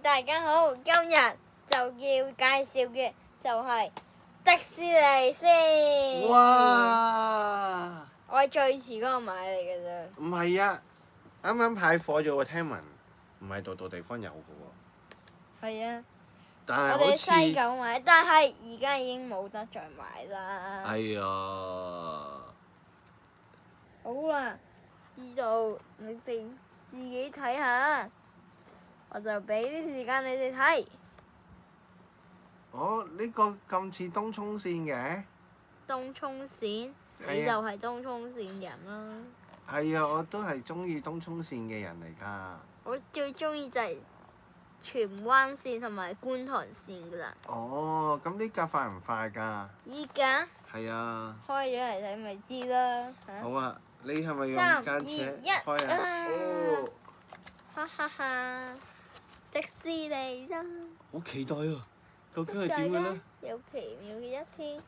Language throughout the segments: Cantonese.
大家好，今日就要介紹嘅就係迪士尼先。哇！我係最遲嗰個買嚟嘅啫。唔係啊，啱啱派貨咗喎，聽聞唔係度度地方有嘅喎。係啊，但係我哋好西似九買，但係而家已經冇得再買啦。哎呀，好啦，呢度你哋自己睇下，我就俾啲時間你哋睇。哦，呢個咁似東涌線嘅。東涌線，係啊你就係東涌線人啦。係啊，我都係中意東涌線嘅人嚟㗎。我最中意就係荃灣線同埋觀塘線㗎啦。哦，咁呢架快唔快㗎？依家係啊。開咗嚟睇咪知啦嚇。好啊，你係咪用3、間2、車1開啊？哦，哈哈哈！迪士尼啦，好期待啊！究竟係點嘅咧？有奇妙嘅一天，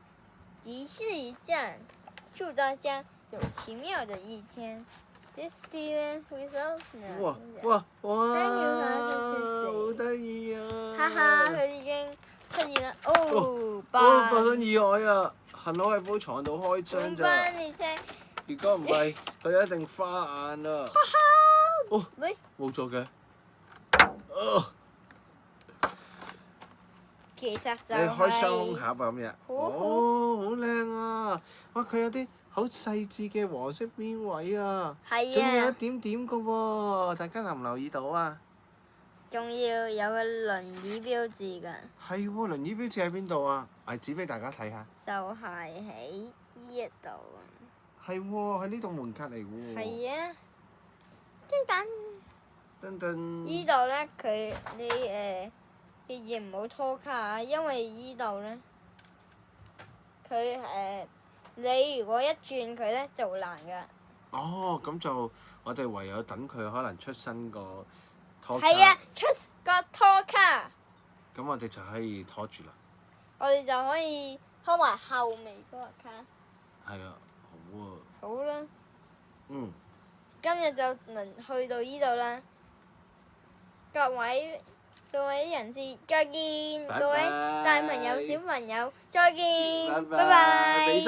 迪士尼站，祝大家有奇妙的一天。Disneyland without 哇哇哇！好得意啊！哈哈，佢已經出現啦！哦，發生意外啊！幸好喺鋪床度開張咋。班你聽，如果唔係，佢一定花眼啊！哦，喂，冇錯嘅。其實就你開雙係空盒啊咁樣。好哦，好靚啊！哇，佢有啲好細緻嘅黃色邊位啊，係仲有一啊，點點嘅喎，大家留唔留意到啊？仲要有個輪椅標誌㗎，係喎，輪椅標誌喺邊度啊？係指俾大家睇下。就係喺呢一度啊。係喎，喺呢度門隔離喎。係啊，叮當。噔噔。呢度咧，你記唔好拖卡啊，因為呢度咧，你如果一轉佢咧就會爛㗎。哦，咁就我哋唯有等佢可能出新個拖卡。係啊，出個拖卡，咁我哋就可以拖住啦。我哋就可以拖埋後尾嗰個卡。係啊，好啊。好啦，嗯。今日就能去到呢度啦。各位人士再見，拜拜各位大朋友小朋友再見，拜拜拜拜。